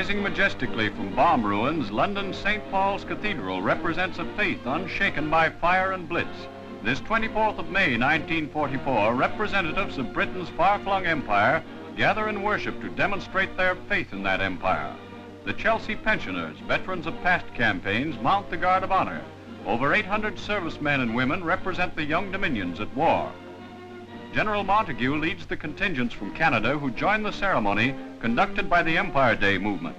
Rising majestically from bomb ruins, London's St. Paul's Cathedral represents a faith unshaken by fire and blitz. This 24th of May, 1944, representatives of Britain's far-flung empire gather in worship to demonstrate their faith in that empire. The Chelsea pensioners, veterans of past campaigns, mount the guard of honor. Over 800 servicemen and women represent the young dominions at war. General Montague leads the contingents from Canada who join the ceremony conducted by the Empire Day movement.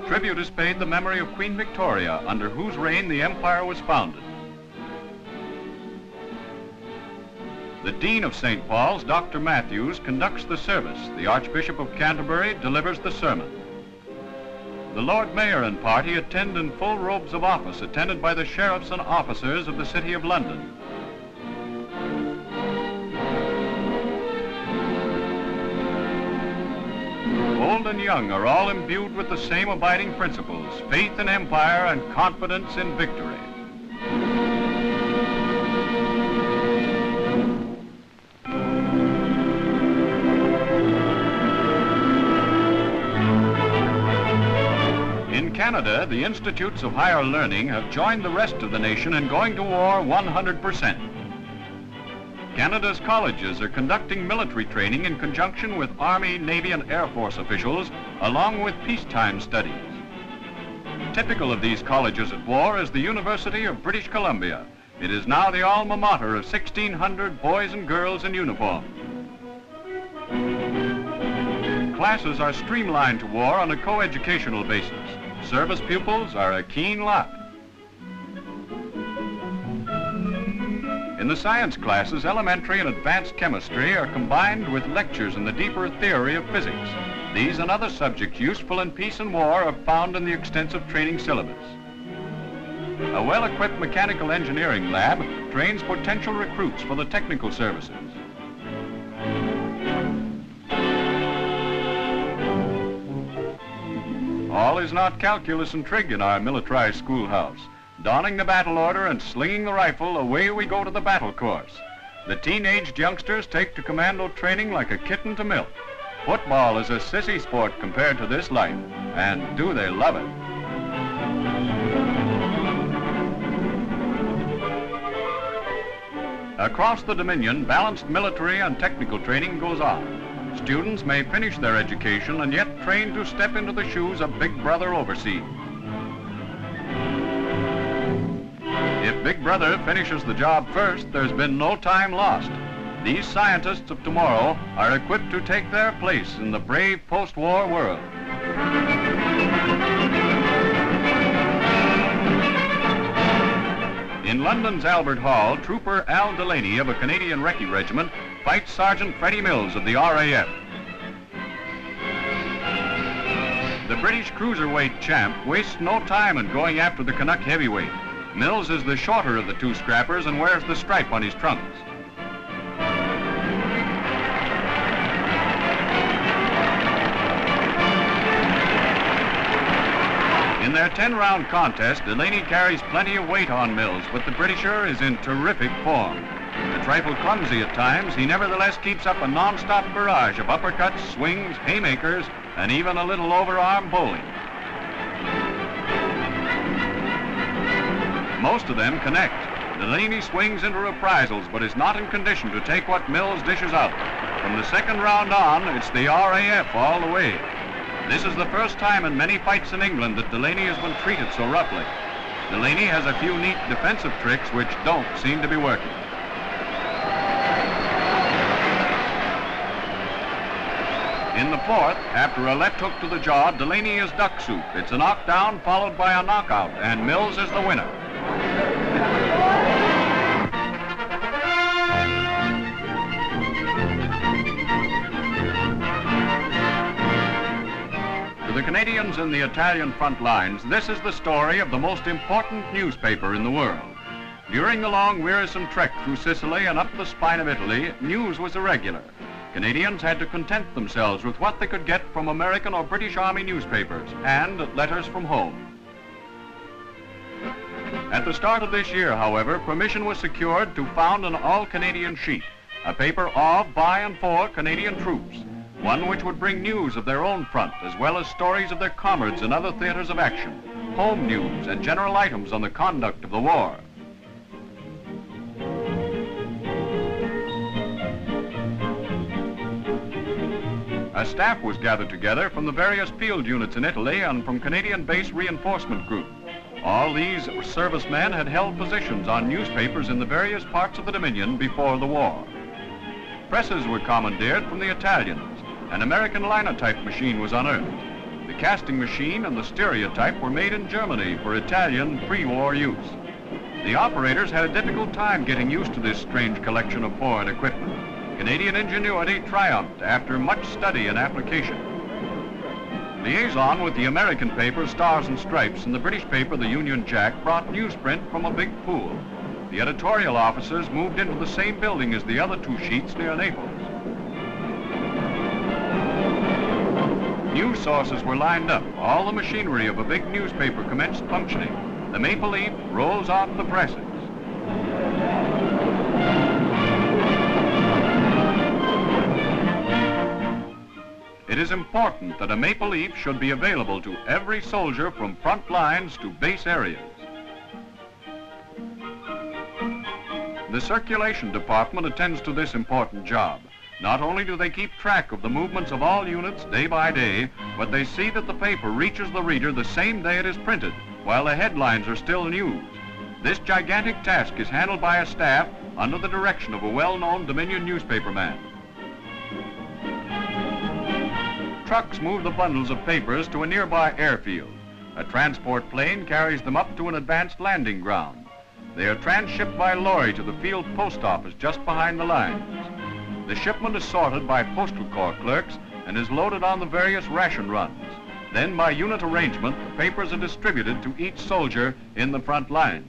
Tribute is paid the memory of Queen Victoria, under whose reign the empire was founded. The Dean of St. Paul's, Dr. Matthews, conducts the service. The Archbishop of Canterbury delivers the sermon. The Lord Mayor and party attend in full robes of office, attended by the sheriffs and officers of the City of London. Old and young are all imbued with the same abiding principles, faith in empire and confidence in victory. In Canada, the institutes of higher learning have joined the rest of the nation in going to war 100%. Canada's colleges are conducting military training in conjunction with Army, Navy, and Air Force officials, along with peacetime studies. Typical of these colleges at war is the University of British Columbia. It is now the alma mater of 1,600 boys and girls in uniform. Classes are streamlined to war on a co-educational basis. Service pupils are a keen lot. In the science classes, elementary and advanced chemistry are combined with lectures in the deeper theory of physics. These and other subjects useful in peace and war are found in the extensive training syllabus. A well-equipped mechanical engineering lab trains potential recruits for the technical services. All is not calculus and trig in our militarized schoolhouse. Donning the battle order and slinging the rifle, away we go to the battle course. The teenaged youngsters take to commando training like a kitten to milk. Football is a sissy sport compared to this life, and do they love it. Across the Dominion, balanced military and technical training goes on. Students may finish their education and yet train to step into the shoes of Big Brother overseas. If Big Brother finishes the job first, there's been no time lost. These scientists of tomorrow are equipped to take their place in the brave post-war world. In London's Albert Hall, Trooper Al DELANEY of a Canadian Recce Regiment fights Sergeant Freddie Mills of the RAF. The British cruiserweight champ wastes no time in going after the Canuck heavyweight. Mills is the shorter of the two scrappers and wears the stripe on his trunks. In their 10-round contest, DELANEY carries plenty of weight on Mills, but the Britisher is in terrific form. A trifle clumsy at times, he nevertheless keeps up a non-stop barrage of uppercuts, swings, haymakers, and even a little overarm bowling. Most of them connect. DELANEY swings into reprisals, but is not in condition to take what Mills dishes out. From the second round on, it's the RAF all the way. This is the first time in many fights in England that DELANEY has been treated so roughly. DELANEY has a few neat defensive tricks which don't seem to be working. In the fourth, after a left hook to the jaw, DELANEY is duck soup. It's a knockdown followed by a knockout, and Mills is the winner. To the Canadians in the Italian front lines, this is the story of the most important newspaper in the world. During the long, wearisome trek through Sicily and up the spine of Italy, news was irregular. Canadians had to content themselves with what they could get from American or British Army newspapers and letters from home. At the start of this year, however, permission was secured to found an all-Canadian sheet, a paper of, by, and for Canadian troops. one which would bring news of their own front as well as stories of their comrades in other theaters of action, home news and general items on the conduct of the war. A staff was gathered together from the various field units in Italy and from Canadian base reinforcement group. All these servicemen had held positions on newspapers in the various parts of the Dominion before the war. Presses were commandeered from the Italians. An American linotype machine was unearthed. The casting machine and the stereotype were made in Germany for Italian pre-war use. The operators had a difficult time getting used to this strange collection of foreign equipment. Canadian ingenuity triumphed after much study and application. Liaison with the American paper Stars and Stripes and the British paper The Union Jack brought newsprint from a big pool. The editorial officers moved into the same building as the other two sheets near Naples. News sources were lined up. All the machinery of a big newspaper commenced functioning. The maple leaf rose off the presses. It is important that a maple leaf should be available to every soldier from front lines to base areas. The circulation department attends to this important job. Not only do they keep track of the movements of all units day by day, but they see that the paper reaches the reader the same day it is printed, while the headlines are still news. This gigantic task is handled by a staff under the direction of a well-known Dominion newspaperman. Trucks move the bundles of papers to a nearby airfield. A transport plane carries them up to an advanced landing ground. They are transshipped by lorry to the field post office just behind the lines. The shipment is sorted by postal corps clerks and is loaded on the various ration runs. Then by unit arrangement, the papers are distributed to each soldier in the front lines.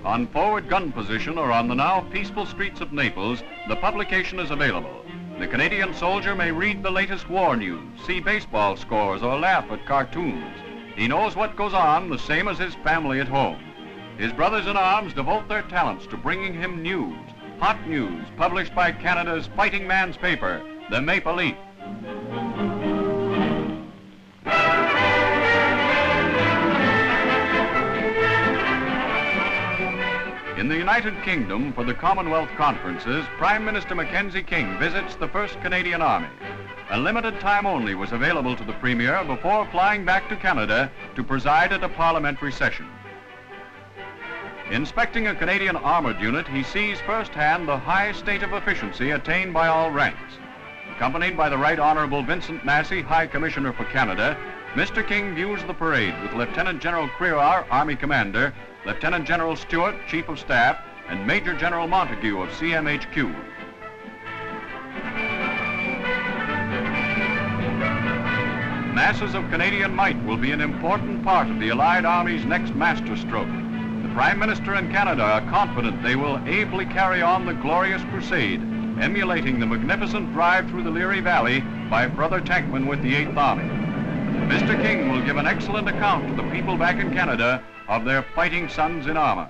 On forward gun position or on the now peaceful streets of Naples, the publication is available. The Canadian soldier may read the latest war news, see baseball scores, or laugh at cartoons. He knows what goes on the same as his family at home. His brothers in arms devote their talents to bringing him news, hot news, published by Canada's fighting man's paper, the Maple Leaf. In the United Kingdom, for the Commonwealth conferences, Prime Minister Mackenzie King visits the 1st Canadian Army. A limited time only was available to the Premier before flying back to Canada to preside at a parliamentary session. Inspecting a Canadian armored unit, he sees firsthand the high state of efficiency attained by all ranks. Accompanied by the Right Honourable Vincent Massey, High Commissioner for Canada, Mr. King views the parade with Lieutenant General Crerar, Army Commander, Lieutenant General Stewart, Chief of Staff, and Major General Montague of CMHQ. Masses of Canadian might will be an important part of the Allied Army's next masterstroke. The Prime Minister and Canada are confident they will ably carry on the glorious crusade, emulating the magnificent drive through the Leary Valley by Brother Tankman with the 8th Army. Mr. King will give an excellent account to the people back in Canada of their fighting sons in armor.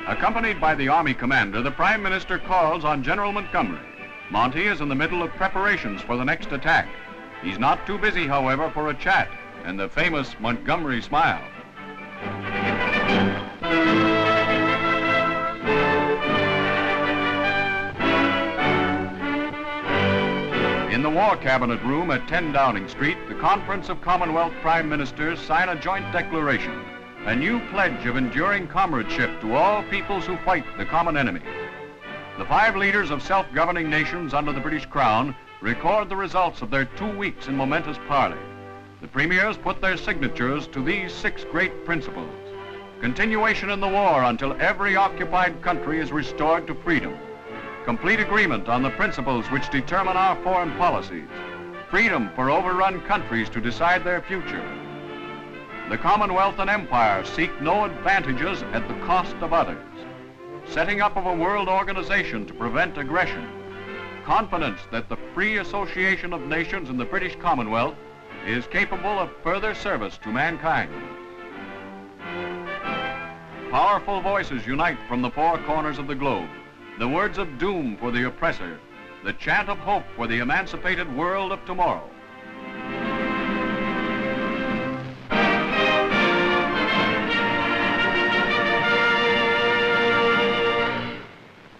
Accompanied by the Army Commander, the Prime Minister calls on General Montgomery. Monty is in the middle of preparations for the next attack. He's not too busy, however, for a chat and the famous Montgomery smile. In the War Cabinet Room at 10 Downing Street, the Conference of Commonwealth Prime Ministers sign a joint declaration, a new pledge of enduring comradeship to all peoples who fight the common enemy. The 5 leaders of self-governing nations under the British Crown record the results of their 2 weeks in momentous parley. The premiers put their signatures to these 6 great principles. Continuation in the war until every occupied country is restored to freedom. Complete agreement on the principles which determine our foreign policies. Freedom for overrun countries to decide their future. The Commonwealth and Empire seek no advantages at the cost of others. setting up of a world organization to prevent aggression, confidence that the free association of nations in the British Commonwealth is capable of further service to mankind. Powerful voices unite from the four corners of the globe, the words of doom for the oppressor, the chant of hope for the emancipated world of tomorrow.